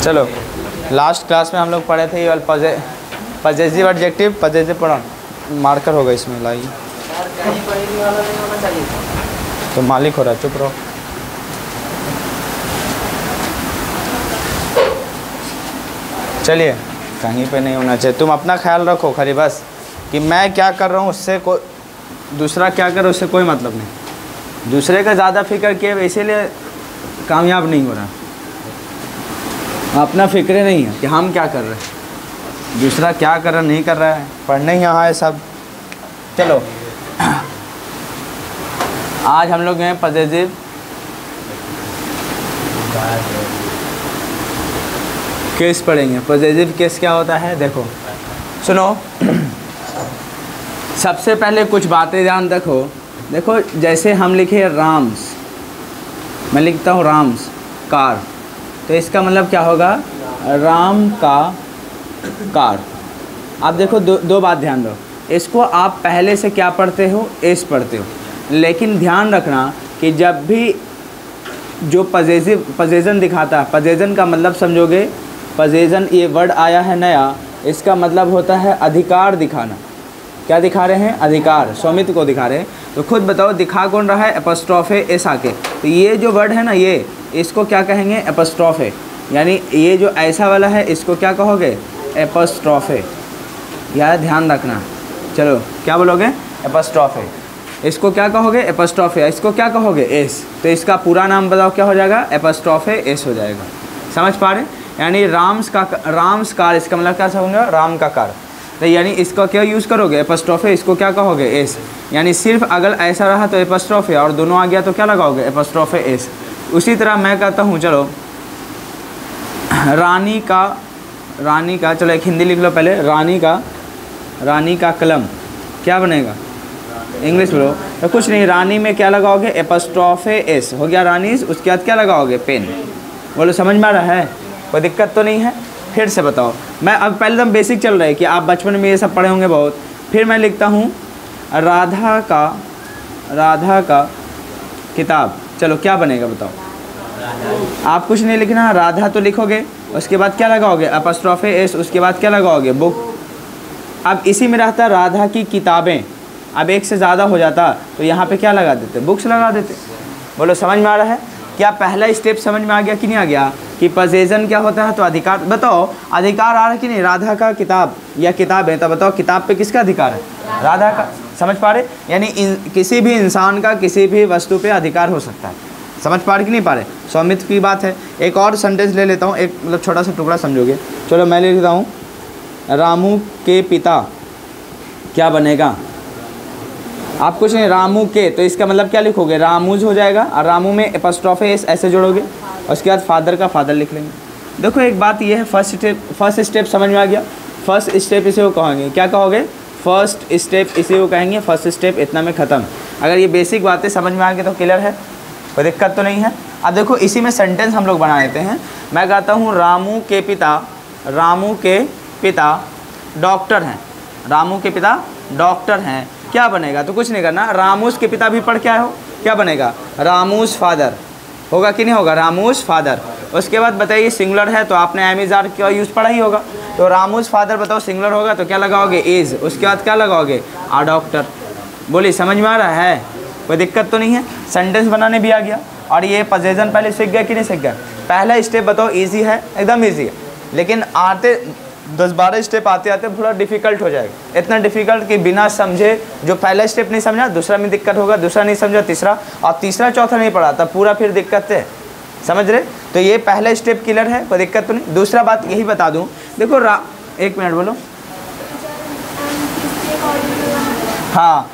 चलो, last class में हम लोग पढ़े थे ये वाला possessive adjective, possessive pronoun. Marker होगा इसमें, लाइए। तो मालिक हो रहा है, चुप रहो। चलिए, कहीं पे नहीं होना चाहिए। तुम अपना ख्याल रखो खाली, बस कि मैं क्या कर रहा हूँ उससे कोई दूसरा क्या कर रहा है उससे कोई मतलब नहीं। दूसरे का ज़्यादा फिक्र किए इसीलिए कामयाब नहीं हो रहा। अपना फिक्र नहीं है कि हम क्या कर रहे हैं, दूसरा क्या कर रहा नहीं कर रहा है, पढ़ने ही यहाँ है सब। चलो, आज हम लोग हैं पजेसिव केस पढ़ेंगे। पजेसिव केस क्या होता है, देखो सुनो। सबसे पहले कुछ बातें ध्यान रखो। देखो, जैसे हम लिखे राम्स, मैं लिखता हूँ राम्स कार, तो इसका मतलब क्या होगा, राम का कार। आप देखो, दो बात ध्यान दो। इसको आप पहले से क्या पढ़ते हो, एस पढ़ते हो, लेकिन ध्यान रखना कि जब भी जो पजेसन दिखाता है, पजेसन का मतलब समझोगे, पजेसन ये वर्ड आया है नया, इसका मतलब होता है अधिकार दिखाना। क्या दिखा रहे हैं, अधिकार, स्वामित्व को दिखा रहे हैं। तो खुद बताओ, दिखा कौन रहा है, एपोस्ट्रोफे एस आके। तो ये जो वर्ड है ना, ये इसको क्या कहेंगे, एपोस्ट्रोफे। यानी ये जो ऐसा वाला है इसको क्या कहोगे, एपोस्ट्रोफे। यार ध्यान रखना। चलो, क्या बोलोगे, एपोस्ट्रोफे। इसको क्या कहोगे, एपोस्ट्रोफे। इसको क्या कहोगे, एस। तो इसका पूरा नाम बताओ, क्या हो जाएगा, एपोस्ट्रोफे एस हो जाएगा। समझ पा रहे? यानी राम्स कार, इसका मतलब क्या समझो, राम का कार। तो यानी इसका क्या यूज़ करोगे, एपोस्ट्रोफे। इसको क्या कहोगे, एस। यानी सिर्फ अगर ऐसा रहा तो एपोस्ट्रोफे, और दोनों आ गया तो क्या लगाओगे, एपोस्ट्रोफे एस। उसी तरह मैं कहता हूँ, चलो रानी का, चलो एक हिंदी लिख लो पहले। रानी का कलम क्या बनेगा, इंग्लिश बोलो। तो कुछ नहीं, रानी में क्या लगाओगे, एपोस्ट्रोफे एस हो गया रानी। उसके बाद क्या लगाओगे, पेन। बोलो, समझ में आ रहा है, कोई दिक्कत तो नहीं है? फिर से बताओ। मैं अब पहले तो बेसिक चल रहा है कि आप बचपन में ये सब पढ़े होंगे बहुत। फिर मैं लिखता हूँ राधा का किताब। चलो, क्या बनेगा बताओ। आप कुछ नहीं लिखना, राधा तो लिखोगे, उसके बाद क्या लगाओगे, एपोस्ट्रोफे एस। उसके बाद क्या लगाओगे, बुक। अब इसी में रहता राधा की किताबें। अब एक से ज़्यादा हो जाता तो यहाँ पे क्या लगा देते, बुक्स लगा देते। बोलो, समझ में आ रहा है? क्या पहला स्टेप समझ में आ गया कि नहीं आ गया, कि पजेसन क्या होता है, तो अधिकार। बताओ, अधिकार आ रहा है कि नहीं, राधा का किताब या किताब है, तो बताओ किताब पे किसका अधिकार है, राधा का। समझ पा रहे? यानी किसी भी इंसान का किसी भी वस्तु पे अधिकार हो सकता है। समझ पा रहे कि नहीं पा रहे? स्वामित्व की बात है। एक और सेंटेंस ले लेता हूँ, एक मतलब छोटा सा टुकड़ा समझोगे। चलो, मैं लिखता हूँ रामू के पिता क्या बनेगा। आप कुछ नहीं, रामू के, तो इसका मतलब क्या लिखोगे, रामूज हो जाएगा। और रामू में एपोस्ट्रोफे एस ऐसे जोड़ोगे। उसके बाद फादर का फादर लिख लेंगे। देखो, एक बात ये है, फर्स्ट स्टेप समझ में आ गया। फर्स्ट स्टेप इसे वो कहेंगे, क्या कहोगे, फर्स्ट स्टेप इसे वो कहेंगे। फर्स्ट स्टेप इतना में ख़त्म। अगर ये बेसिक बातें समझ में आ गई तो क्लियर है, कोई दिक्कत तो नहीं है। अब देखो, इसी में सेंटेंस हम लोग बना लेते हैं। मैं कहता हूँ रामू के पिता डॉक्टर हैं। रामू के पिता डॉक्टर हैं, क्या बनेगा, तो कुछ नहीं करना, रामूस के पिता भी पढ़ के आए हो, क्या बनेगा, रामूस फादर होगा कि नहीं होगा, रामूस फादर। उसके बाद बताइए, सिंगुलर है तो आपने एमिजार का यूज़ पढ़ा ही होगा। तो रामूस फादर बताओ, सिंगुलर होगा तो क्या लगाओगे, इज। उसके बाद क्या लगाओगे, आ डॉक्टर। बोलिए, समझ में आ रहा है, कोई दिक्कत तो नहीं है? सेंटेंस बनाने भी आ गया। और ये पजेसन पहले सीख गया कि नहीं सीख गया? पहला स्टेप बताओ, ईजी है, एकदम ईजी है। लेकिन आते 10-12 स्टेप आते आते थोड़ा डिफ़िकल्ट हो जाएगा। इतना डिफ़िकल्ट कि बिना समझे, जो पहला स्टेप नहीं समझा दूसरा में दिक्कत होगा, दूसरा नहीं समझा तीसरा, और तीसरा चौथा नहीं पढ़ा तब पूरा फिर दिक्कत है। समझ रहे? तो ये पहला स्टेप क्लियर है, कोई दिक्कत तो नहीं। दूसरा बात यही बता दूँ, देखो एक मिनट बोलो। हाँ,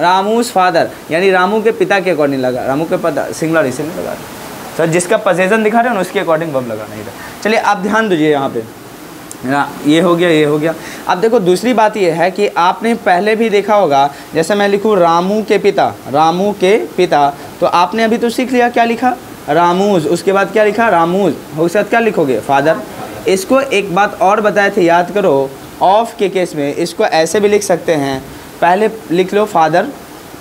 रामूस फादर यानी रामू के पिता के अकॉर्डिंग लगा। रामू के पिता सिंगुलर इसे नहीं लगा, तो जिसका पजेसन दिखा रहे हैं उसके अकॉर्डिंग वर्ब लगा नहीं था। चलिए, आप ध्यान दीजिए यहाँ पे, ये हो गया। अब देखो, दूसरी बात ये है कि आपने पहले भी देखा होगा, जैसे मैं लिखूँ रामू के पिता, तो आपने अभी तो सीख लिया क्या लिखा, रामूज। उसके बाद क्या लिखा, रामूज। उसके बाद क्या लिखोगे, फादर। इसको एक बात और बताए थे, याद करो, ऑफ के केस में इसको ऐसे भी लिख सकते हैं। पहले लिख लो फादर,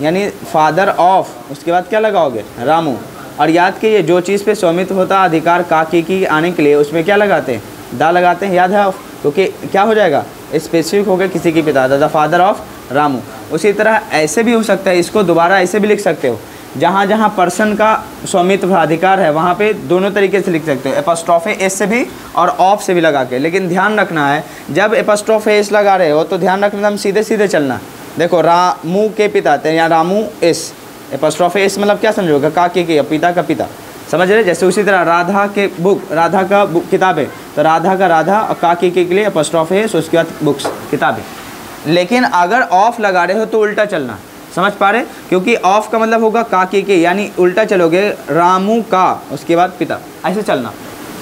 यानी फादर ऑफ, उसके बाद क्या लगाओगे, रामू। और याद कीजिए जो चीज़ पे स्वामित्व होता अधिकार का की आने के लिए उसमें क्या लगाते हैं, द लगाते हैं, याद है ऑफ, क्योंकि क्या हो जाएगा स्पेसिफिक हो गया किसी की पिता, द फादर ऑफ रामू। उसी तरह ऐसे भी हो सकता है, इसको दोबारा ऐसे भी लिख सकते हो, जहाँ जहाँ पर्सन का स्वामित्व अधिकार है वहाँ पे दोनों तरीके से लिख सकते हो, एपोस्ट्रोफे एस से भी और ऑफ से भी लगा के। लेकिन ध्यान रखना है जब एपोस्ट्रोफे एस लगा रहे हो तो ध्यान रखना हम सीधे सीधे चलना। देखो रामू के पिता थे या रामू एस, एपोस्ट्रोफे एस मतलब क्या समझोगे, का के पिता का पिता, समझ रहे। जैसे उसी तरह राधा के बुक, राधा का बुक किताब है तो राधा का राधा और का के लिए एपोस्ट्रोफे एस, उसके बाद बुक्स किताबें। लेकिन अगर ऑफ लगा रहे हो तो उल्टा चलना, समझ पा रहे, क्योंकि ऑफ का मतलब होगा का के यानी उल्टा चलोगे, रामू का उसके बाद पिता, ऐसे चलना।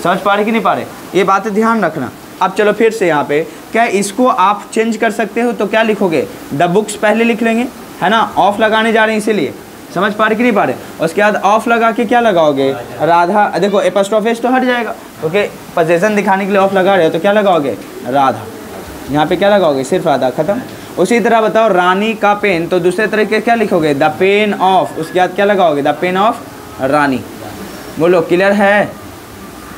समझ पा रहे कि नहीं पा रहे, ये बातें ध्यान रखना। अब चलो फिर से यहाँ पे क्या इसको आप चेंज कर सकते हो, तो क्या लिखोगे, द बुक्स पहले लिख लेंगे, है ना, ऑफ लगाने जा रहे हैं इसीलिए। समझ पा रहे कि नहीं पा रहे, उसके बाद ऑफ लगा के क्या लगाओगे, राधा। देखो एपोस्ट्रोफे तो हट जाएगा क्योंकि पोजीशन दिखाने के लिए ऑफ लगा रहे हो, तो क्या लगाओगे, राधा। यहाँ पे क्या लगाओगे, सिर्फ राधा, खत्म। उसी तरह बताओ रानी का पेन, तो दूसरे तरीके क्या लिखोगे, द पेन ऑफ, उसके बाद क्या लगाओगे, द पेन ऑफ रानी। बोलो क्लियर है,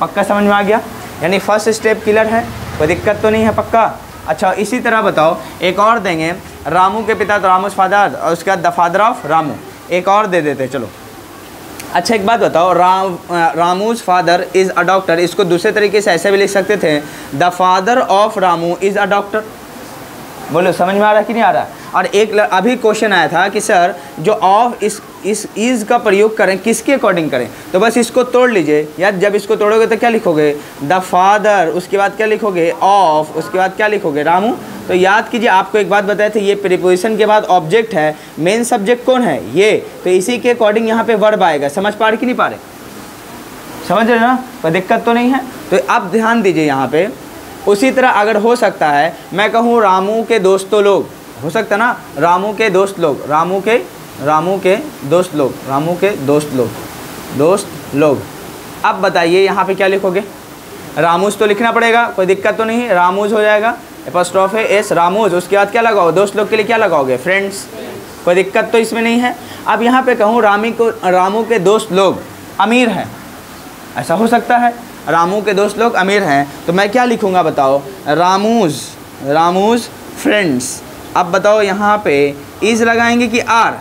पक्का समझ में आ गया, यानी फर्स्ट स्टेप क्लियर है, कोई दिक्कत तो नहीं है, पक्का। अच्छा इसी तरह बताओ एक और देंगे, रामू के पिता तो रामूज फादर, और उसके बाद द फादर ऑफ रामू, एक और दे देते चलो। अच्छा एक बात बताओ, रामूज फादर इज़ अ डॉक्टर, इसको दूसरे तरीके से ऐसे भी लिख सकते थे, the father of Ramu is a doctor. बोलो समझ में आ रहा है कि नहीं आ रहा है। और एक अभी क्वेश्चन आया था कि सर जो ऑफ इस इज़ का प्रयोग करें किसके अकॉर्डिंग करें, तो बस इसको तोड़ लीजिए, या जब इसको तोड़ोगे तो क्या लिखोगे, द फादर, उसके बाद क्या लिखोगे, ऑफ, उसके बाद क्या लिखोगे, रामू। तो याद कीजिए आपको एक बात बताए थे, ये प्रीपोजिशन के बाद ऑब्जेक्ट है, मेन सब्जेक्ट कौन है, ये, तो इसी के अकॉर्डिंग यहाँ पे वर्ब आएगा। समझ पा रहे कि नहीं पा रहे, समझ रहे ना, कोई दिक्कत तो नहीं है। तो अब ध्यान दीजिए यहाँ पे। उसी तरह अगर हो सकता है मैं कहूँ रामू के दोस्तों लोग, हो सकता है ना, रामू के दोस्त लोग, रामू के दोस्त लोग, रामू के दोस्त लोग। अब बताइए यहाँ पे क्या लिखोगे, रामूज तो लिखना पड़ेगा, कोई दिक्कत तो नहीं, रामूज हो जाएगा, एपोस्ट्रोफे एस रामूज, उसके बाद क्या लगाओ, दोस्त लोग के लिए क्या लगाओगे, फ्रेंड्स, कोई दिक्कत तो इसमें नहीं है। अब यहाँ पे कहूँ रामू के दोस्त लोग अमीर हैं, ऐसा हो सकता है, रामू के दोस्त लोग अमीर हैं, तो मैं क्या लिखूँगा बताओ, रामूज फ्रेंड्स। अब बताओ यहाँ पे इज़ लगाएंगे कि आर,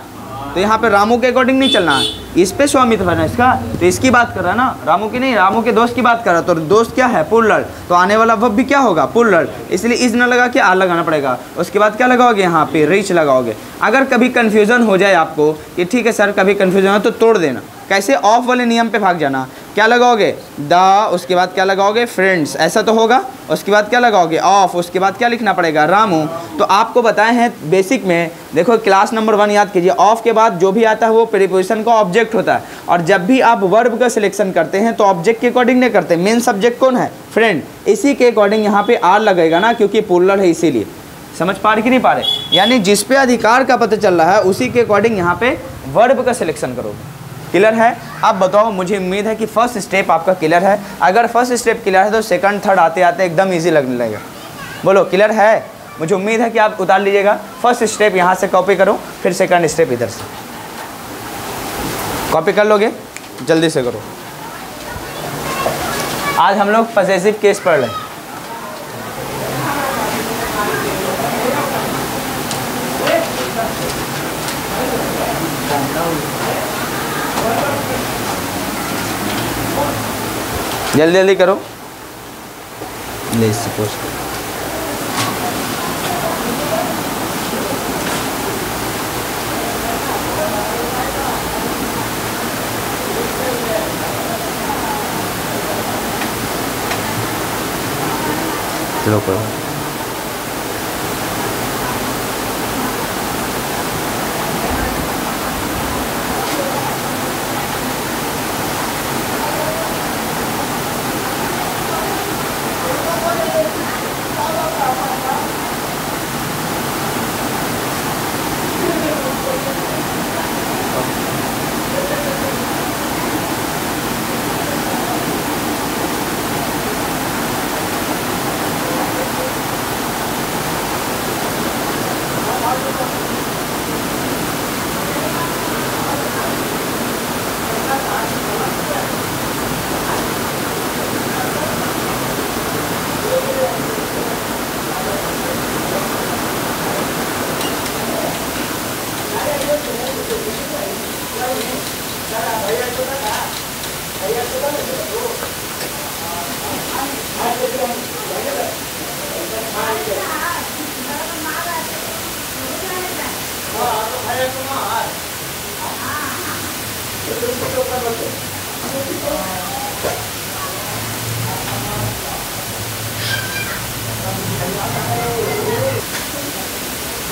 तो यहाँ पे रामू के अकॉर्डिंग नहीं चलना, इस पे स्वामित्व है ना इसका, तो इसकी बात कर रहा है ना, रामू की नहीं, रामू के दोस्त की बात कर रहा, तो दोस्त क्या है, पुल्लर, तो आने वाला वर्ब भी क्या होगा, पुल्लर, इसलिए इज़ ना लगा के आर लगाना पड़ेगा। उसके बाद क्या लगाओगे, यहाँ पे रिच लगाओगे। अगर कभी कन्फ्यूज़न हो जाए आपको कि ठीक है सर कभी कन्फ्यूज़न हो तो तोड़ देना, कैसे, ऑफ वाले नियम पे भाग जाना, क्या लगाओगे, द, उसके बाद क्या लगाओगे, फ्रेंड्स, ऐसा तो होगा, उसके बाद क्या लगाओगे, ऑफ, उसके बाद क्या लिखना पड़ेगा, रामू। तो आपको बताए हैं बेसिक में, देखो क्लास नंबर 1 याद कीजिए, ऑफ के बाद जो भी आता है वो प्रीपोजिशन का ऑब्जेक्ट होता है, और जब भी आप वर्ब का सिलेक्शन करते हैं तो ऑब्जेक्ट के अकॉर्डिंग नहीं करते, मेन सब्जेक्ट कौन है, फ्रेंड, इसी के अकॉर्डिंग यहाँ पे आर लगेगा ना, क्योंकि प्लूरल है इसीलिए। समझ पा रहे कि नहीं पा रहे, यानी जिस पे अधिकार का पता चल रहा है उसी के अकॉर्डिंग यहाँ पे वर्ब का सिलेक्शन करोगे। क्लियर है। अब बताओ, मुझे उम्मीद है कि फर्स्ट स्टेप आपका क्लियर है। अगर फर्स्ट स्टेप क्लियर है तो सेकंड थर्ड आते आते एकदम इजी लगने लगेगा। बोलो क्लियर है। मुझे उम्मीद है कि आप उतार लीजिएगा। फर्स्ट स्टेप यहाँ से कॉपी करो, फिर सेकंड स्टेप इधर से कॉपी कर लोगे, जल्दी से करो। आज हम लोग पॉसेसिव केस पढ़ रहे हैं। जल्दी जल्दी करो। लेट्स सपोज चलो करो।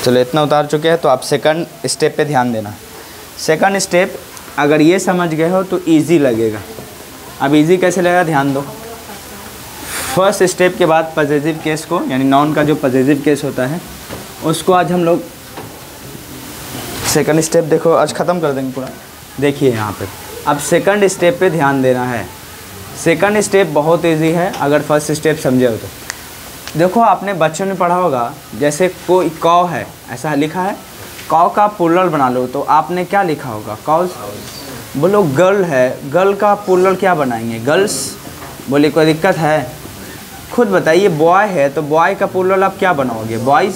चलो इतना उतार चुके हैं, तो आप सेकंड स्टेप पे ध्यान देना। सेकंड स्टेप अगर ये समझ गए हो तो इजी लगेगा। अब इजी कैसे लगेगा ध्यान दो। फर्स्ट स्टेप के बाद पॉजिटिव केस को, यानी नाउन का जो पॉजिटिव केस होता है उसको आज हम लोग सेकंड स्टेप देखो आज ख़त्म कर देंगे पूरा। देखिए यहाँ पे अब सेकंड स्टेप पे ध्यान देना है। सेकंड स्टेप बहुत इजी है अगर फर्स्ट स्टेप समझे हो तो। देखो आपने बच्चों ने पढ़ा होगा, जैसे कोई कौ है ऐसा लिखा है, कौ का प्लूरल बना लो तो आपने क्या लिखा होगा? कॉज। बोलो गर्ल है, गर्ल का प्लूरल क्या बनाएंगे? गर्ल्स। बोले कोई दिक्कत है? खुद बताइए। बॉय है तो बॉय का प्लूरल आप क्या बनाओगे? बॉयज़।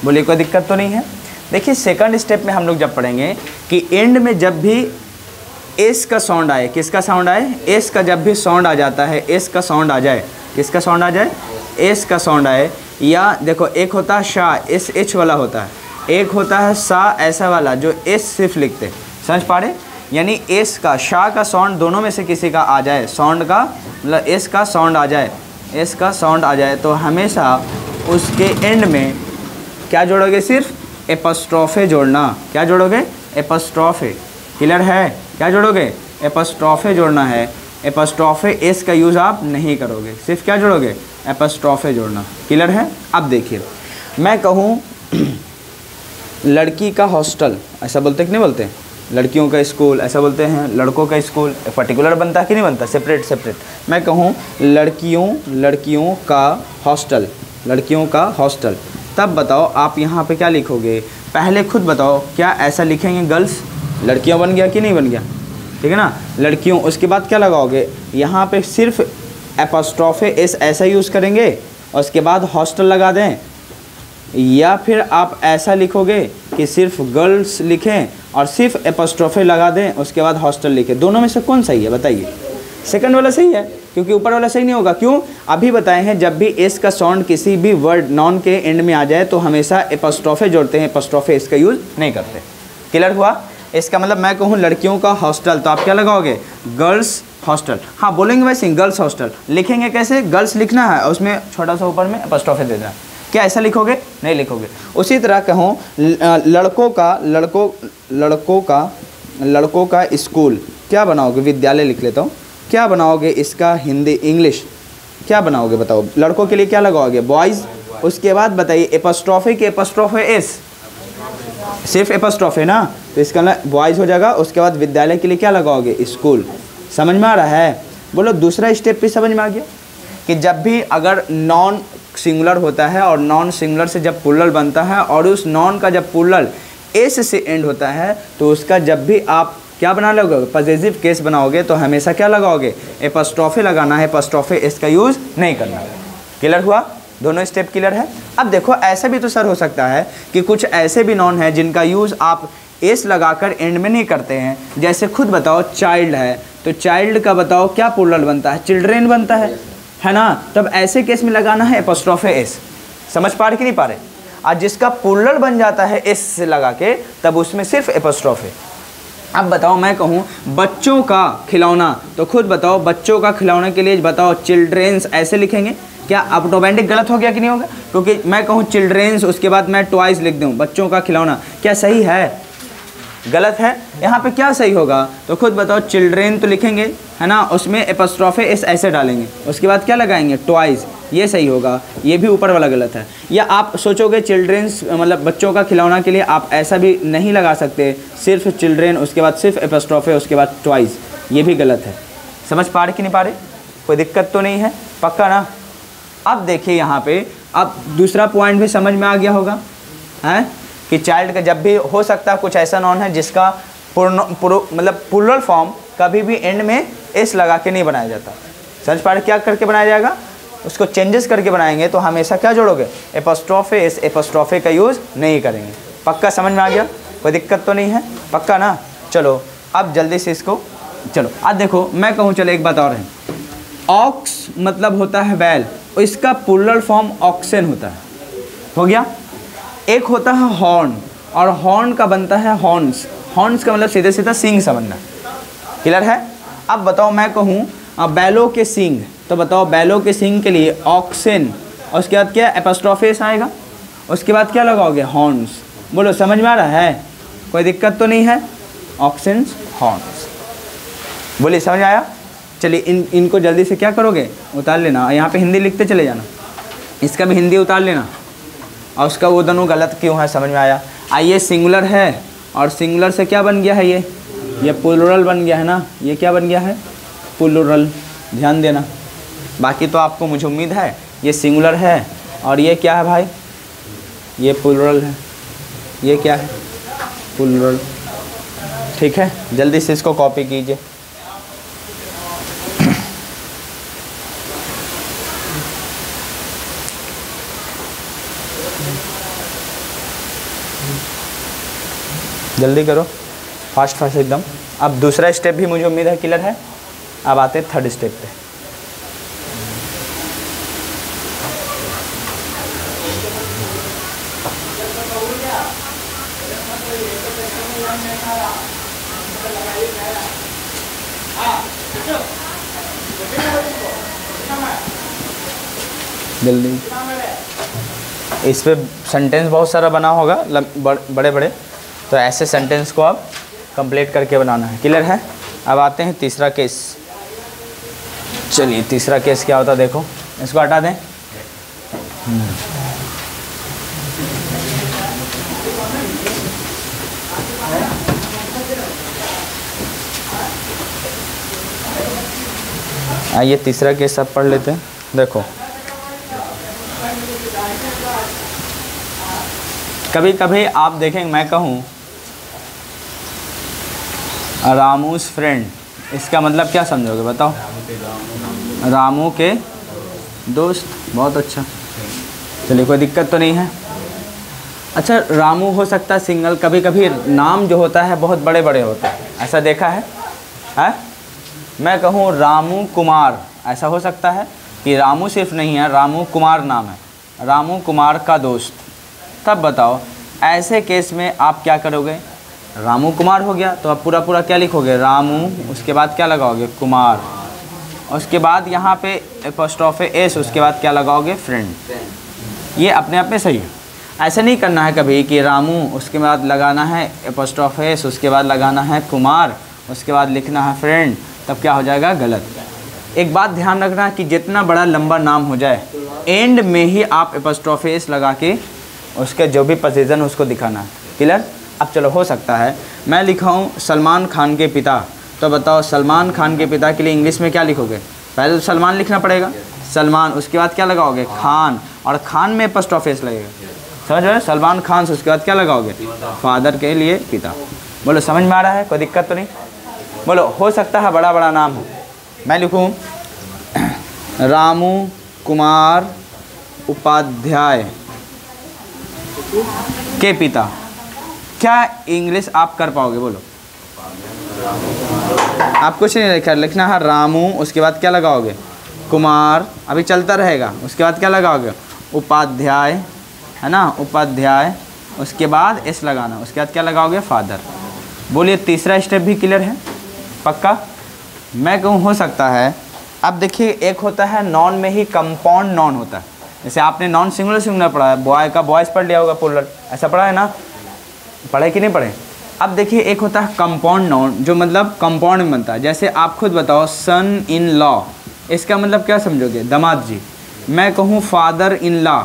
बोले कोई दिक्कत तो नहीं है? देखिए सेकंड स्टेप में हम लोग जब पढ़ेंगे कि एंड में जब भी एस का साउंड आए, किसका साउंड आए? एस का जब भी साउंड आ जाता है, एस का साउंड आ जाए, किसका साउंड आ जाए? एस का साउंड आए। या देखो एक होता है शाह, एस एच वाला होता है, एक होता है सा ऐसा वाला जो एस सिर्फ लिखते, समझ पा रहे? यानी एस का शाह का साउंड दोनों में से किसी का आ जाए, साउंड का मतलब एस का साउंड आ जाए, एस का साउंड आ जाए तो हमेशा उसके एंड में क्या जोड़ोगे? सिर्फ एपस्ट्रॉफे जोड़ना। क्या जोड़ोगे? एपस्ट्रॉफे। क्लियर है? क्या जोड़ोगे? एपस्ट्रॉफे जोड़ना है। एपस्ट्रॉफे एस का यूज़ आप नहीं करोगे, सिर्फ क्या जोड़ोगे? एपस्ट्रॉफे जोड़ना। क्लियर है? अब देखिए मैं कहूँ लड़की का हॉस्टल, ऐसा बोलते कि नहीं बोलते? लड़कियों का स्कूल ऐसा बोलते हैं, लड़कों का स्कूल पर्टिकुलर बनता है कि नहीं बनता? Separate separate. मैं कहूँ लड़कियों का हॉस्टल, लड़कियों का हॉस्टल, तब बताओ आप यहाँ पे क्या लिखोगे? पहले खुद बताओ, क्या ऐसा लिखेंगे गर्ल्स? लड़कियाँ बन गया कि नहीं बन गया? ठीक है ना, लड़कियों। उसके बाद क्या लगाओगे? यहाँ पे सिर्फ एपस्ट्रॉफे एस ऐसा यूज़ करेंगे और उसके बाद हॉस्टल लगा दें, या फिर आप ऐसा लिखोगे कि सिर्फ गर्ल्स लिखें और सिर्फ एपस्ट्रॉफे लगा दें उसके बाद हॉस्टल लिखें। दोनों में से कौन सही है बताइए? सेकंड वाला सही है, क्योंकि ऊपर वाला सही नहीं होगा। क्यों? अभी बताए हैं जब भी एस का साउंड किसी भी वर्ड नाउन के एंड में आ जाए तो हमेशा एपस्ट्रॉफे जोड़ते हैं, एपस्ट्रॉफे एस का यूज़ नहीं करते। क्लियर हुआ? इसका मतलब मैं कहूँ लड़कियों का हॉस्टल तो आप क्या लगाओगे? Girls hostel. हाँ बोलेंगे वैसे गर्ल्स हॉस्टल लिखेंगे कैसे? गर्ल्स लिखना है और उसमें छोटा सा ऊपर में एपस्ट्रॉफे दे देना। क्या ऐसा लिखोगे? नहीं लिखोगे। उसी तरह कहूँ लड़कों का स्कूल क्या बनाओगे? विद्यालय लिख लेता हूँ। क्या बनाओगे इसका हिंदी इंग्लिश? क्या बनाओगे बताओ? लड़कों के लिए क्या लगाओगे? बॉयज़। उसके बाद बताइए एपस्ट्रॉफे के एपस्ट्रॉफे एस, सिर्फ एपस्ट्रॉफे ना, तो इसका ना बॉयज़ हो जाएगा। उसके बाद विद्यालय के लिए क्या लगाओगे? स्कूल। समझ में आ रहा है? बोलो दूसरा स्टेप भी समझ में आ गया कि जब भी अगर नॉन सिंगुलर होता है और नॉन सिंगुलर से जब प्लूरल बनता है और उस नॉन का जब प्लूरल एस से एंड होता है तो उसका जब भी आप क्या बना लोगे? पॉजिटिव केस बनाओगे तो हमेशा क्या लगाओगे? एपस्ट्रॉफे लगाना है, एपस्ट्रॉफे एस का यूज़ नहीं करना। क्लियर हुआ? दोनों स्टेप क्लियर है? अब देखो ऐसा भी तो सर हो सकता है कि कुछ ऐसे भी नॉन हैं जिनका यूज़ आप एस लगाकर एंड में नहीं करते हैं। जैसे खुद बताओ चाइल्ड है तो चाइल्ड का बताओ क्या प्लूरल बनता है? चिल्ड्रेन बनता है ना? तब ऐसे केस में लगाना है एपस्ट्रॉफे एस। समझ पा रहे कि नहीं पा रहे? आज जिसका प्लूरल बन जाता है एस से लगा के तब उसमें सिर्फ एपस्ट्रॉफे। अब बताओ मैं कहूँ बच्चों का खिलौना तो खुद बताओ बच्चों का खिलौने के लिए बताओ चिल्ड्रेंस ऐसे लिखेंगे? क्या ऑटोमेटिक गलत हो गया कि नहीं होगा? क्योंकि मैं कहूँ चिल्ड्रेंस उसके बाद मैं ट्वाइस लिख दूँ बच्चों का खिलौना, क्या सही है? गलत है। यहाँ पे क्या सही होगा? तो खुद बताओ। चिल्ड्रेन तो लिखेंगे है ना, उसमें एपस्ट्रॉफे एस ऐसे डालेंगे, उसके बाद क्या लगाएंगे? ट्वाइस। ये सही होगा। ये भी ऊपर वाला गलत है। या आप सोचोगे चिल्ड्रेंस मतलब बच्चों का खिलौना के लिए आप ऐसा भी नहीं लगा सकते, सिर्फ चिल्ड्रेन उसके बाद सिर्फ एपस्ट्रॉफे उसके बाद ट्वाइस, ये भी गलत है। समझ पा रहे कि नहीं पा रहे? कोई दिक्कत तो नहीं है? पक्का ना? अब देखिए यहाँ पे अब दूसरा पॉइंट भी समझ में आ गया होगा है कि चाइल्ड का जब भी हो सकता है कुछ ऐसा नॉन है जिसका मतलब प्लूरल फॉर्म कभी भी एंड में एस लगा के नहीं बनाया जाता। समझ पा रहे? क्या करके बनाया जाएगा? उसको चेंजेस करके बनाएंगे तो हमेशा क्या जोड़ोगे? एपस्ट्रॉफे एस, एपस्ट्रॉफे का यूज़ नहीं करेंगे। पक्का समझ में आ गया? कोई दिक्कत तो नहीं है? पक्का ना? चलो अब जल्दी से इसको चलो आज देखो, मैं कहूँ, चलो एक बात और है, ऑक्स मतलब होता है बैल, इसका प्लूरल फॉर्म ऑक्सन होता है, हो गया। एक होता है हॉर्न, और हॉर्न का बनता है हॉर्न्स, हॉर्न्स का मतलब सीधे सीधा सींग सा बनना, क्लियर है। अब बताओ, मैं कहूँ बैलों के सींग, तो बताओ बैलों के सींग के लिए ऑक्सन, और उसके बाद क्या एपोस्ट्रोफेस आएगा, उसके बाद क्या लगाओगे, हॉर्न्स। बोलो समझ में आ रहा है, कोई दिक्कत तो नहीं है, ऑक्सेंस हॉर्न्स, बोलिए समझ आया। चलिए इनको जल्दी से क्या करोगे, उतार लेना, यहाँ पे हिंदी लिखते चले जाना, इसका भी हिंदी उतार लेना, और उसका वो दोनों गलत क्यों है समझ में आया। आइए सिंगुलर है, और सिंगुलर से क्या बन गया है, ये प्लूरल बन गया है ना, ये क्या बन गया है, प्लूरल, ध्यान देना। बाकी तो आपको मुझे उम्मीद है ये सिंगुलर है, और ये क्या है भाई, ये प्लूरल है, ये क्या है, प्लूरल, ठीक है। जल्दी से इसको कॉपी कीजिए। जल्दी करो, फास्ट फास्ट एकदम। अब दूसरा स्टेप भी मुझे उम्मीद है क्लियर है। अब आते हैं थर्ड स्टेप पे। जल्दी, इस पे सेंटेंस बहुत सारा बना होगा बड़े बड़े, तो ऐसे सेंटेंस को आप कंप्लीट करके बनाना है, क्लियर है। अब आते हैं तीसरा केस। चलिए तीसरा केस क्या होता है देखो, इसको हटा दें। आइए तीसरा केस आप पढ़ लेते हैं। देखो कभी कभी आप देखेंगे, मैं कहूँ रामूस फ्रेंड, इसका मतलब क्या समझोगे बताओ, रामू के दोस्त, बहुत अच्छा। चलिए कोई दिक्कत तो नहीं है। अच्छा रामू हो सकता है सिंगल, कभी कभी नाम जो होता है बहुत बड़े बड़े होते हैं, ऐसा देखा है? मैं कहूँ रामू कुमार, ऐसा हो सकता है कि रामू सिर्फ नहीं है, रामू कुमार नाम है, रामू कुमार का दोस्त। तब बताओ ऐसे केस में आप क्या करोगे, रामू कुमार हो गया तो आप पूरा पूरा क्या लिखोगे, रामू, उसके बाद क्या लगाओगे, कुमार, उसके बाद यहाँ पे एपोस्ट्रोफे एस, उसके बाद क्या लगाओगे, फ्रेंड। ये अपने आप में सही है। ऐसा नहीं करना है कभी कि रामू, उसके बाद लगाना है एपोस्ट्रोफे एस, उसके बाद लगाना है कुमार, उसके बाद लिखना है फ्रेंड, तब क्या हो जाएगा, गलत। एक बात ध्यान रखना कि जितना बड़ा लंबा नाम हो जाए, एंड में ही आप एपोस्ट्रोफे एस लगा के उसके जो भी पोजीशन उसको दिखाना है, क्लियर। अब चलो हो सकता है मैं लिखाऊँ सलमान खान के पिता, तो बताओ सलमान खान के पिता के लिए इंग्लिश में क्या लिखोगे, पहले तो सलमान लिखना पड़ेगा, सलमान, उसके बाद क्या लगाओगे, खान, और खान में एपोस्ट्रोफे एस लगेगा, समझ रहे हो, सलमान खान से उसके बाद क्या लगाओगे, फादर के लिए पिता। बोलो समझ में आ रहा है, कोई दिक्कत तो नहीं। बोलो हो सकता है बड़ा बड़ा नाम हो, मैं लिखूँ रामू कुमार उपाध्याय के पिता, क्या इंग्लिश आप कर पाओगे, बोलो। आप कुछ नहीं लिखना है, रामू, उसके बाद क्या लगाओगे, कुमार, अभी चलता रहेगा, उसके बाद क्या लगाओगे, उपाध्याय, है ना, उपाध्याय, उसके बाद एस लगाना, उसके बाद क्या लगाओगे, फादर। बोलिए तीसरा स्टेप भी क्लियर है, पक्का। मैं कहूँ हो सकता है, अब देखिए एक होता है नॉन में ही कंपाउंड नॉन होता है, जैसे आपने नॉन सिंगुलर सिंगुलर पढ़ा है, बॉय का बॉयज़ पढ़ लिया होगा, प्लूरल, ऐसा पढ़ा है ना, पढ़े कि नहीं पढ़े। अब देखिए एक होता है कंपाउंड नॉन, जो मतलब कंपाउंड में बनता है, जैसे आप खुद बताओ सन इन लॉ, इसका मतलब क्या समझोगे, दामाद जी। मैं कहूँ father in law,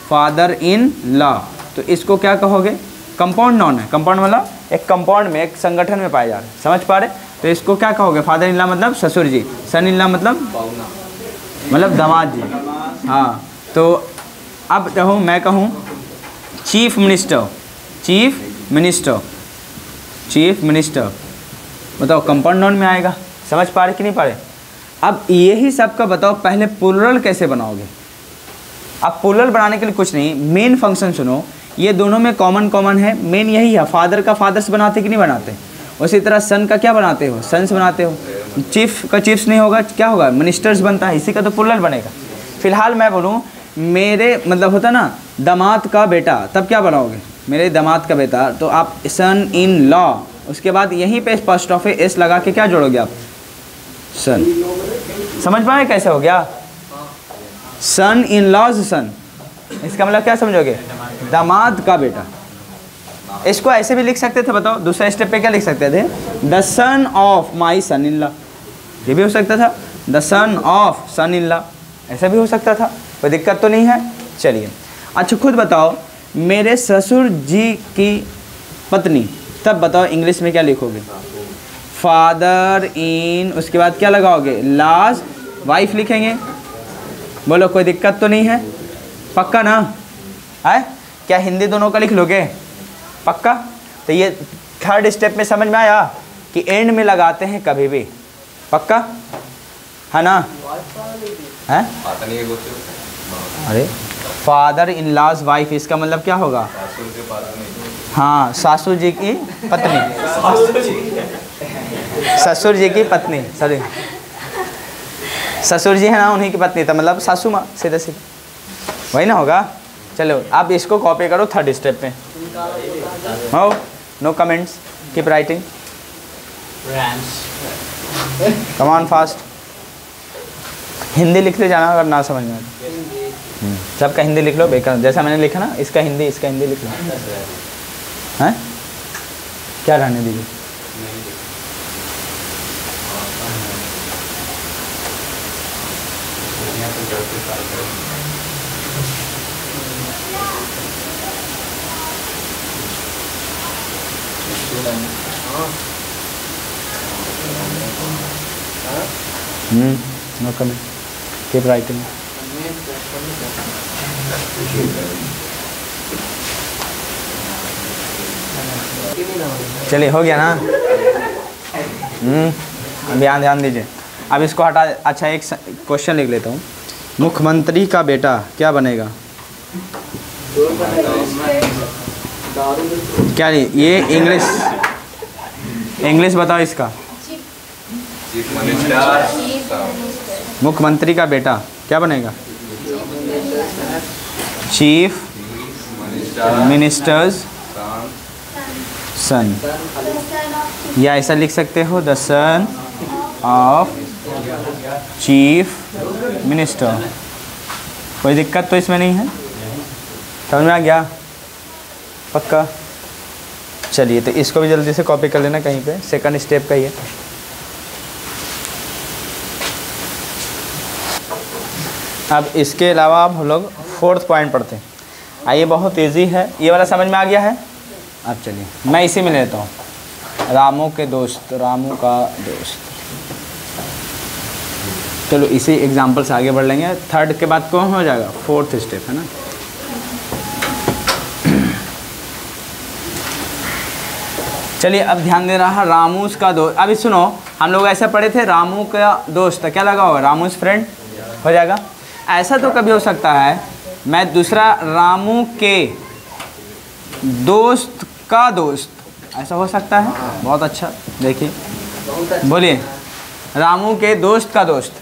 father in law, तो इसको क्या कहोगे, कंपाउंड नॉन है, कंपाउंड मतलब एक कंपाउंड में, एक संगठन में पाए जा रहे, समझ पा रहे, तो इसको क्या कहोगे, फादर इन लॉ मतलब ससुर जी, सन इन लॉ मतलब दामाद जी। हाँ तो अब कहूँ, मैं कहूँ chief minister, chief minister, chief minister, बताओ कंपाउंड नॉन में आएगा, समझ पा रहे कि नहीं पा रहे। अब यही सब का बताओ पहले प्लूरल कैसे बनाओगे। अब प्लूरल बनाने के लिए कुछ नहीं, मेन फंक्शन सुनो, ये दोनों में कॉमन है, मेन यही है, फादर का फादर्स बनाते कि नहीं बनाते, उसी तरह सन का क्या बनाते हो, सन्स बनाते हो। चीफ का चीफ्स नहीं होगा, क्या होगा, मिनिस्टर्स बनता है, इसी का तो प्लुरल बनेगा। फिलहाल मैं बोलूँ मेरे मतलब होता ना दामाद का बेटा, तब क्या बनाओगे, मेरे दामाद का बेटा, तो आप सन इन लॉ, उसके बाद यहीं पे एपोस्ट्रोफी एस लगा के क्या जोड़ोगे आप, सन। समझ पाए कैसे हो गया, सन इन लॉज सन, इसका मतलब क्या समझोगे, दामाद का बेटा। इसको ऐसे भी लिख सकते थे, बताओ दूसरा स्टेप पे क्या लिख सकते थे, the son of my son in law, ये भी हो सकता था, the son of son in law, ऐसा भी हो सकता था, कोई दिक्कत तो नहीं है। चलिए अच्छा खुद बताओ, मेरे ससुर जी की पत्नी, तब बताओ इंग्लिश में क्या लिखोगे, फादर इन, उसके बाद क्या लगाओगे, लाज वाइफ लिखेंगे। बोलो कोई दिक्कत तो नहीं है, पक्का ना है, क्या हिंदी दोनों का लिख लोगे, पक्का। तो ये थर्ड स्टेप में समझ में आया कि एंड में लगाते हैं कभी भी, पक्का है ना, है। अरे फादर इन लॉज वाइफ, इसका मतलब क्या होगा, हाँ सासू जी की पत्नी, ससुर जी की पत्नी, सॉरी ससुर जी है ना, उन्हीं की पत्नी, तो मतलब सासू माँ, सीधा सीधा वही ना होगा। चलो आप इसको कॉपी करो थर्ड स्टेप में। हो no comments, keep writing, come on fast. Hindi लिखते जाना अगर ना समझ में आए, सबका हिंदी लिख लो, बेकार जैसा मैंने लिखा ना, इसका हिंदी लिख लो, हैं क्या रहने दीजिए। No comment, keep writing. चलिए हो गया ना, ध्यान दीजिए। अब इसको हटा, अच्छा एक क्वेश्चन लिख लेता हूँ, मुख्यमंत्री का बेटा क्या बनेगा, क्या ये इंग्लिश बताओ इसका, मुख्यमंत्री का बेटा क्या बनेगा, चीफ मिनिस्टर्स सन, या ऐसा लिख सकते हो the son of chief minister, कोई दिक्कत तो इसमें नहीं है, समझ में आ गया, पक्का। चलिए तो इसको भी जल्दी से कॉपी कर लेना कहीं पे, सेकंड स्टेप का ही है। अब इसके अलावा अब हम लोग फोर्थ पॉइंट पढ़ते हैं। आइए बहुत इजी है, ये वाला समझ में आ गया है। अब चलिए मैं इसी में लेता हूँ, रामू के दोस्त, रामू का दोस्त। चलो इसी एग्जाम्पल से आगे बढ़ लेंगे। थर्ड के बाद कौन हो जाएगा, फोर्थ स्टेप है ना। चलिए अब ध्यान दे रहा है, रामूस का दोस्त। अभी सुनो, हम लोग ऐसा पढ़े थे, रामू का दोस्त क्या लगा होगा, रामूस फ्रेंड हो जाएगा। ऐसा तो कभी हो सकता है मैं दूसरा रामू के दोस्त का दोस्त, ऐसा हो सकता है। बहुत अच्छा, देखिए बोलिए, रामू के दोस्त का दोस्त,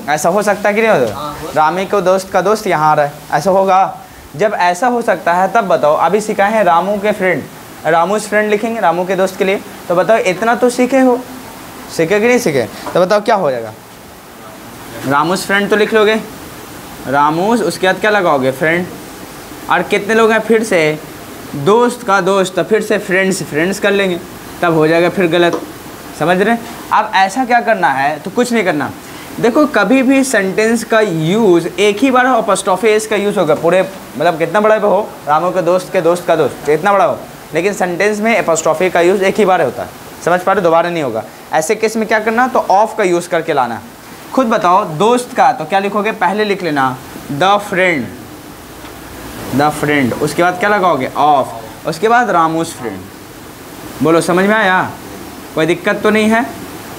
ऐसा हो सकता है कि नहीं होगा। रामी के दोस्त का दोस्त यहाँ आ रहा है, ऐसा होगा। जब ऐसा हो सकता है तब बताओ, अभी सिखाए हैं रामू के फ्रेंड, रामूस फ्रेंड लिखेंगे रामू के दोस्त के लिए, तो बताओ इतना तो सीखे हो, सीखे कि नहीं सीखे, तो बताओ क्या हो जाएगा। रामूस फ्रेंड तो लिख लोगे, रामूस, उसके बाद क्या लगाओगे, फ्रेंड। और कितने लोग हैं, फिर से दोस्त का दोस्त, तो फिर से फ्रेंड्स कर लेंगे, तब हो जाएगा फिर गलत, समझ रहे। अब ऐसा क्या करना है, तो कुछ नहीं करना। देखो कभी भी सेंटेंस का यूज़ एक ही बार हो, अपॉस्ट्रोफी एस का यूज़ होगा पूरे, मतलब कितना बड़ा भी हो, रामू के दोस्त का दोस्त कितना बड़ा हो, लेकिन सेंटेंस में अपॉस्ट्रोफी का यूज़ एक ही बार होता है, समझ पा रहे, दोबारा नहीं होगा। ऐसे केस में क्या करना, तो ऑफ का यूज़ करके लाना। खुद बताओ, दोस्त का तो क्या लिखोगे, पहले लिख लेना द फ्रेंड, उसके बाद क्या लगाओगे, ऑफ, उसके बाद रामूस फ्रेंड। बोलो समझ में आया, कोई दिक्कत तो नहीं है।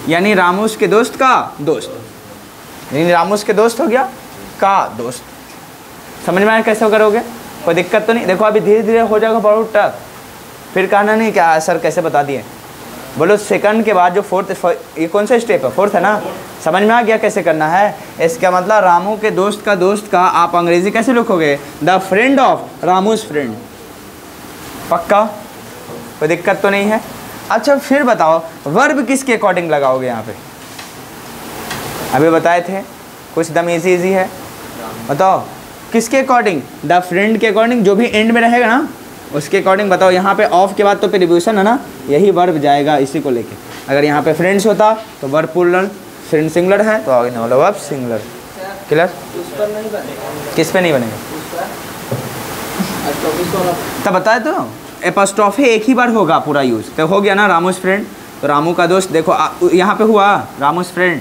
यानी रामूस के दोस्त का दोस्त, यानी रामूस के दोस्त हो गया का दोस्त, समझ में आया कैसे करोगे, कोई दिक्कत तो नहीं। देखो अभी धीरे धीरे हो जाएगा बहुत टफ, फिर कहना नहीं क्या सर कैसे बता दिए, बोलो सेकंड के बाद जो फोर्थ, ये कौन सा स्टेप है? फोर्थ है ना। समझ में आ गया कैसे करना है? इसका मतलब रामू के दोस्त का आप अंग्रेजी कैसे लिखोगे? The friend of Ramu's friend. पक्का? कोई दिक्कत तो नहीं है? अच्छा फिर बताओ वर्ब किसके अकॉर्डिंग लगाओगे यहाँ पे? अभी बताए थे कुछ दम इजी है, बताओ किसके अकॉर्डिंग? द फ्रेंड के अकॉर्डिंग, जो भी एंड में रहेगा ना उसके अकॉर्डिंग बताओ। यहाँ पे ऑफ के बाद तो प्रीपोजिशन है ना, यही वर्ब जाएगा इसी को लेके। अगर यहाँ पे फ्रेंड्स होता तो वर्ब प्लूरल, फ्रेंड सिंगुलर है तो आगे ना वर्ब सिंगुलर। क्लियर? किस पे नहीं बनेगा? तब बताए तो एपोस्ट्रोफी एक ही बार होगा पूरा यूज, तो हो गया ना रामूज फ्रेंड। तो रामू का दोस्त देखो यहाँ पे हुआ रामूज फ्रेंड,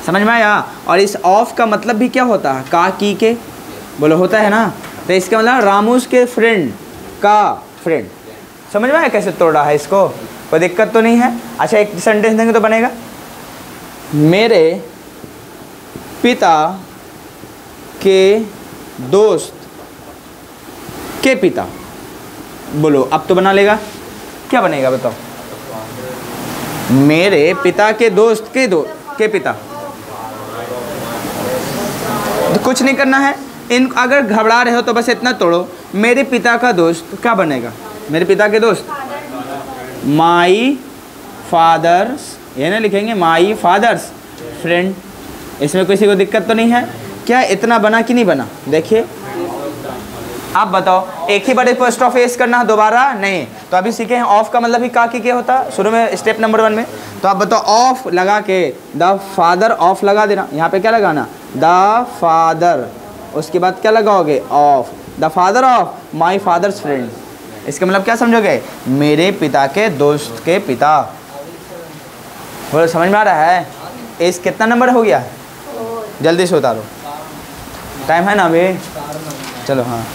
समझ में आया? और इस ऑफ का मतलब भी क्या होता है? का की के, बोलो होता है ना। तो इसका मतलब रामूज के फ्रेंड का फ्रेंड। समझ में आया कैसे तोड़ा है इसको? कोई दिक्कत तो नहीं है? अच्छा एक सेंटेंस देंगे तो बनेगा, मेरे पिता के दोस्त के पिता। बोलो अब तो बना लेगा, क्या बनेगा बताओ? मेरे पिता के दोस्त के पिता। तो कुछ नहीं करना है, इन अगर घबरा रहे हो तो बस इतना तोड़ो, मेरे पिता का दोस्त क्या बनेगा? मेरे पिता के दोस्त माई फादर्स, ये ना लिखेंगे माई फादर्स फ्रेंड। इसमें किसी को दिक्कत तो नहीं है? क्या इतना बना कि नहीं बना? देखिए आप बताओ, एक ही बार एपोस्ट्रोफी एस करना है, दोबारा नहीं। तो अभी सीखे हैं ऑफ का मतलब ही का की क्या होता है शुरू में स्टेप नंबर 1 में। तो आप बताओ ऑफ लगा के द फादर ऑफ लगा देना। यहाँ पे क्या लगाना? द फादर, उसके बाद क्या लगाओगे? Of, the father of my father's friend. इसका मतलब क्या समझोगे? मेरे पिता के दोस्त के पिता। बोलो समझ में आ रहा है? इस कितना नंबर हो गया? जल्दी से उतारो, टाइम है ना अभी? चलो हाँ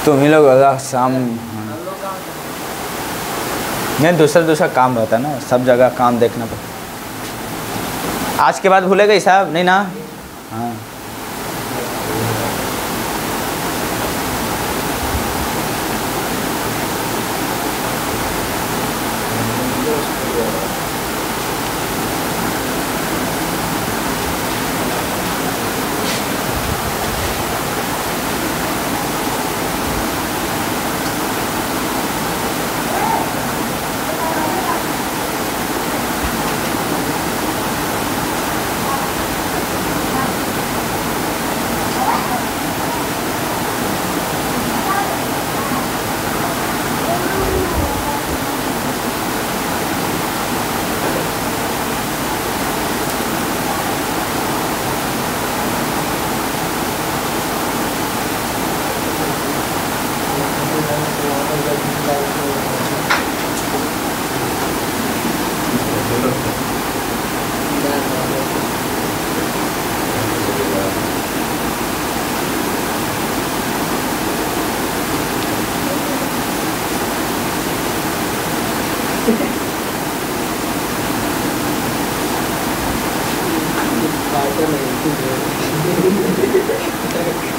तुम ही लोग शाम नहीं, दूसरा काम रहता है ना, सब जगह काम देखना पड़ता। आज के बाद भूलेगा ही साहब नहीं ना? हाँ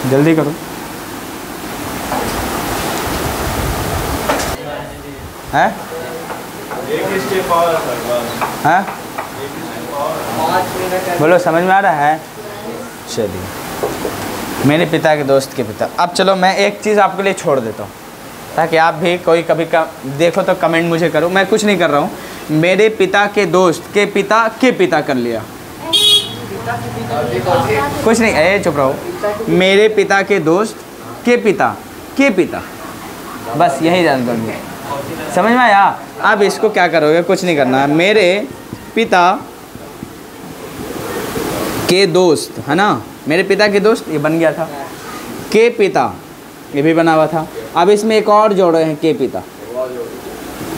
जल्दी करो। हैं? हैं? बोलो समझ में आ रहा है? चलिए मेरे पिता के दोस्त के पिता। अब चलो मैं एक चीज़ आपके लिए छोड़ देता हूँ ताकि आप भी कोई कभी देखो तो कमेंट मुझे करो। मैं कुछ नहीं कर रहा हूँ, मेरे पिता के दोस्त के पिता कर लिया, कुछ नहीं, चुप रहो। मेरे पिता के दोस्त के पिता बस यही जान करूँगी। समझ में आया? अब इसको क्या करोगे? कुछ नहीं करना है। मेरे पिता के दोस्त है ना, मेरे पिता के दोस्त ये बन गया था, के पिता ये भी बना हुआ था। अब इसमें एक और जोड़े हैं के पिता,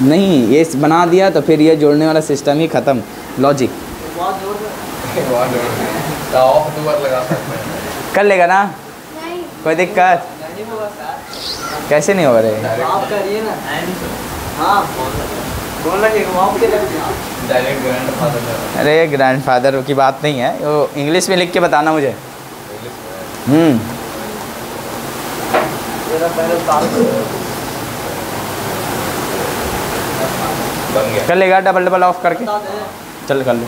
नहीं ये बना दिया तो फिर ये जोड़ने वाला सिस्टम ही ख़त्म, लॉजिक कर लेगा ना? कोई दिक्कत? कैसे नहीं हो रहे? Direct grandfather. अरे ग्रैंडफादर की बात नहीं है, वो इंग्लिश में लिख के बताना मुझे। बन गया। कर लेगा डबल डबल ऑफ करके, चल कर लो।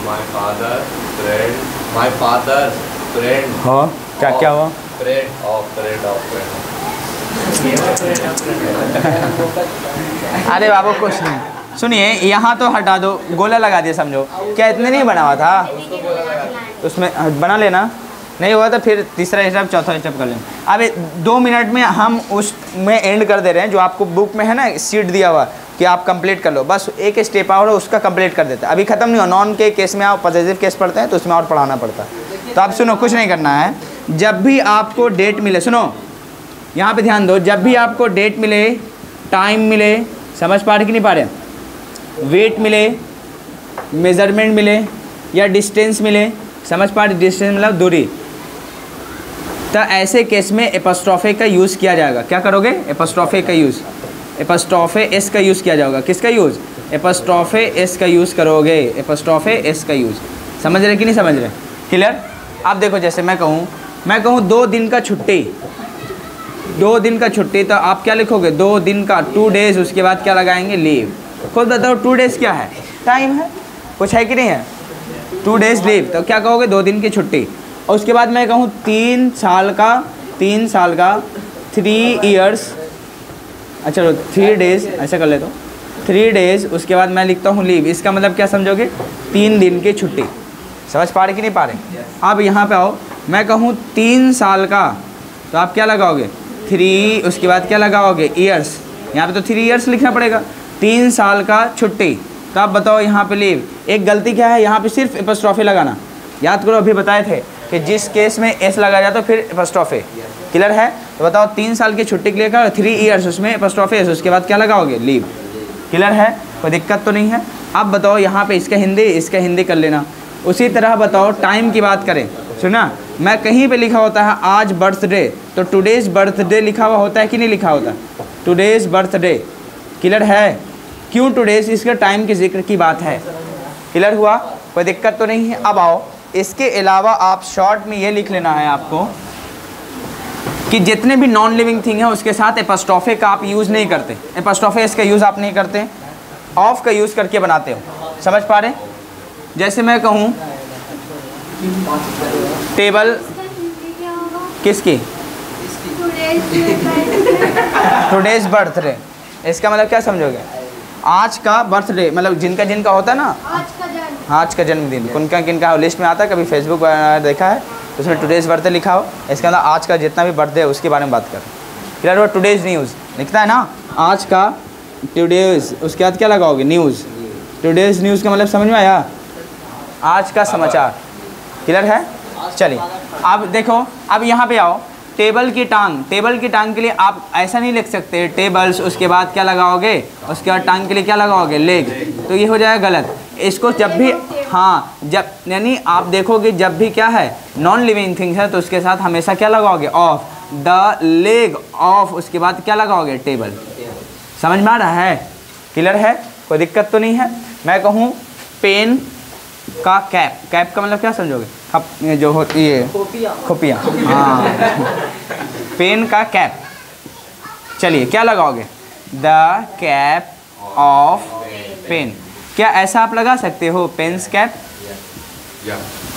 My father friend, my father friend. हाँ क्या क्या हुआ? Friend of friend. अरे बाबू कुछ नहीं, सुनिए यहाँ तो हटा दो, गोला लगा दिया समझो। क्या इतने नहीं बना हुआ था? उसमें बना लेना, नहीं हुआ तो फिर तीसरा स्टेप चौथा स्टेप कर लेना। अब 2 मिनट में हम उसमें एंड कर दे रहे हैं, जो आपको बुक में है ना सीट दिया हुआ कि आप कंप्लीट कर लो, बस एक स्टेप और उसका कंप्लीट कर देते हैं। अभी ख़त्म नहीं हो, नॉन के केस में आप पॉजिटिव केस पढ़ते हैं तो उसमें और पढ़ाना पड़ता है। तो आप सुनो, कुछ नहीं करना है। जब भी आपको डेट मिले, सुनो यहाँ पे ध्यान दो, जब भी आपको डेट मिले, टाइम मिले, समझ पा रहे कि नहीं पा रहे, वेट मिले, मेज़रमेंट मिले या डिस्टेंस मिले, समझ पा रहे, डिस्टेंस मतलब दूरी, तो ऐसे केस में एपोस्ट्रोफे का यूज़ किया जाएगा। क्या करोगे? एपोस्ट्रोफे का यूज़, एपोस्ट्रोफे एस का यूज़ किया जाएगा। किसका यूज़? एपोस्ट्रोफे एस का यूज़ करोगे, एपोस्ट्रोफे एस का यूज़। समझ रहे कि नहीं समझ रहे? क्लियर? आप देखो, जैसे मैं कहूँ 2 दिन का छुट्टी, 2 दिन का छुट्टी, तो आप क्या लिखोगे? 2 दिन का, 2 डेज़, उसके बाद क्या लगाएंगे? लीव। खुद बताओ 2 डेज़ क्या है? टाइम है, कुछ है कि नहीं है? 2 डेज़ लीव, तो क्या कहोगे? 2 दिन की छुट्टी। और उसके बाद मैं कहूँ 3 साल का 3 ईयर्स, अच्छा 3 डेज़, ऐसा कर लेता हूँ 3 डेज़, उसके बाद मैं लिखता हूँ लीव। इसका मतलब क्या समझोगे? 3 दिन की छुट्टी। समझ पा रहे कि नहीं पा रहे? अब यहाँ पे आओ, मैं कहूँ 3 साल का, तो आप क्या लगाओगे? 3, उसके बाद क्या लगाओगे? ईयर्स। यहाँ पे तो 3 ईयर्स लिखना पड़ेगा। 3 साल का छुट्टी, तो आप बताओ यहाँ पे लीव। एक गलती क्या है यहाँ पे? सिर्फ एपोस्ट्रोफे लगाना। याद करो, अभी बताए थे कि जिस केस में एस लगा जाए तो फिर एपोस्ट्रोफे। क्लियर है? तो बताओ 3 साल की छुट्टी के लिए का 3 ईयर्स, उसमें एपोस्ट्रोफे एस, उसके बाद क्या लगाओगे? लीव। क्लियर है? कोई दिक्कत तो नहीं है? अब बताओ यहाँ पे इसका हिंदी कर लेना। उसी तरह बताओ टाइम की बात करें, सुना, मैं कहीं पे लिखा होता है आज बर्थडे, तो टुडेज़ बर्थडे लिखा हुआ होता है कि नहीं लिखा होता? Today's birthday. क्लियर है? क्यों टुडेज़? इसका टाइम के जिक्र की बात है। क्लियर हुआ? कोई दिक्कत तो नहीं है? अब आओ, इसके अलावा आप शॉर्ट में ये लिख लेना है आपको कि जितने भी नॉन लिविंग थिंग है उसके साथ एपोस्ट्रोफे का आप यूज़ नहीं करते। एपोस्ट्रोफे इसका यूज़ आप नहीं करते, ऑफ का यूज़ करके बनाते हो। समझ पा रहे? जैसे मैं कहूँ टेबल, किसकी? टुडेज़ बर्थडे, इसका मतलब क्या समझोगे? आज का बर्थडे, मतलब जिनका होता है ना आज का जन्मदिन, किनका लिस्ट में आता है, कभी फेसबुक देखा है तो उसमें टुडेज़ बर्थडे लिखा हो, इसके अंदर आज का जितना भी बर्थडे है उसके बारे में बात कर। फिर वो टुडेज़ न्यूज़ लिखता है ना, आज का टुडेज़, उसके बाद क्या लगाओगे? न्यूज़। टुडेज़ न्यूज़ का मतलब समझ में आया? आज का समाचार। क्लियर है? चलिए अब देखो, अब यहाँ पे आओ, टेबल की टांग के लिए आप ऐसा नहीं लिख सकते टेबल्स, उसके बाद क्या लगाओगे? उसके बाद टांग के लिए क्या लगाओगे? लेग। तो ये हो जाएगा गलत। इसको जब भी, हाँ, जब यानी आप देखोगे जब भी क्या है नॉन लिविंग थिंग्स है तो उसके साथ हमेशा क्या लगाओगे? ऑफ। द लेग ऑफ, उसके बाद क्या लगाओगे? टेबल। समझ में आ रहा है? क्लियर है? कोई दिक्कत तो नहीं है? मैं कहूँ पेन का कैप, कैप का मतलब क्या समझोगे? जो होती है खुफिया, हाँ, पेन का कैप। चलिए क्या लगाओगे? The cap of pen. क्या ऐसा आप लगा सकते हो? Pen's cap?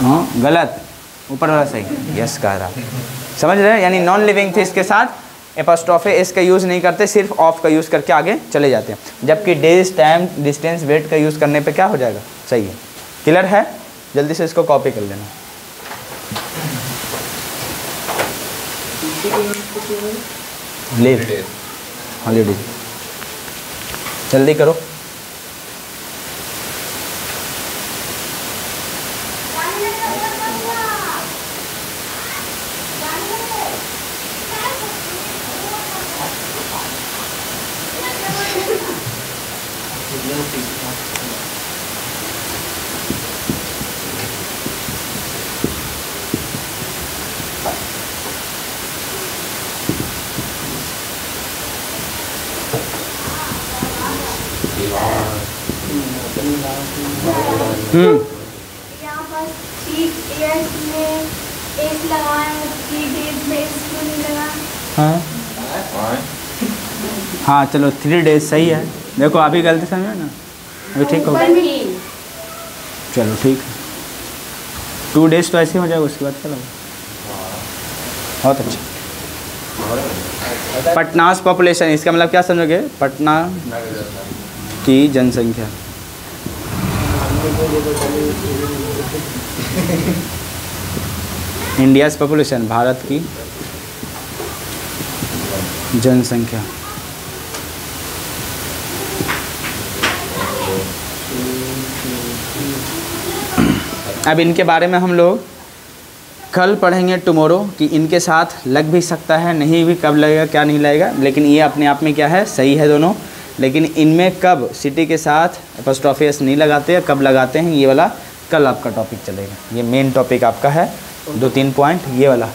हाँ गलत, ऊपर वाला सही, यस कह रहा। समझ रहे हैं? यानी नॉन लिविंग थिंग्स के साथ एपोस्ट्रोफे एस का यूज़ नहीं करते, सिर्फ ऑफ का यूज़ करके आगे चले जाते हैं। जबकि डेज, टाइम, डिस्टेंस, वेट का यूज़ करने पे क्या हो जाएगा? सही है। क्लियर है? जल्दी से इसको कॉपी कर लेना। लीव, हॉलीडे, जल्दी करो। यहाँ पर 3 years में एस लगाए हैं, 3 days में एस क्यों नहीं लगा? हाँ हाँ चलो 3 days सही है। देखो अभी गलती समझो ना, अभी ठीक होगा। चलो ठीक है, 2 days तो ऐसे हो जाएगा, उसके बाद क्या लगेगा। बहुत अच्छा। पटनास पॉपुलेशन, इसका मतलब क्या समझोगे? पटना की जनसंख्या। इंडियाज़ पॉपुलेशन, भारत की जनसंख्या। अब इनके बारे में हम लोग कल पढ़ेंगे टुमारो, कि इनके साथ लग भी सकता है, नहीं भी, कब लगेगा क्या नहीं लगेगा, लेकिन ये अपने आप में क्या है, सही है दोनों। लेकिन इनमें कब सिटी के साथ एपोस्ट्रोफी एस नहीं लगाते हैं, कब लगाते हैं, ये वाला कल आपका टॉपिक चलेगा। ये मेन टॉपिक आपका है, 2-3 पॉइंट ये वाला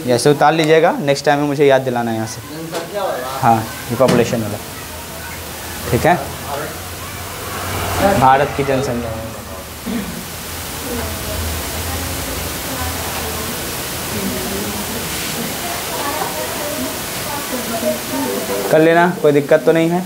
जैसे उतार लीजिएगा, नेक्स्ट टाइम में मुझे याद दिलाना है यहाँ से। हाँ ये पॉपुलेशन वाला, ठीक है, भारत की जनसंख्या। कर लेना, कोई दिक्कत तो नहीं है।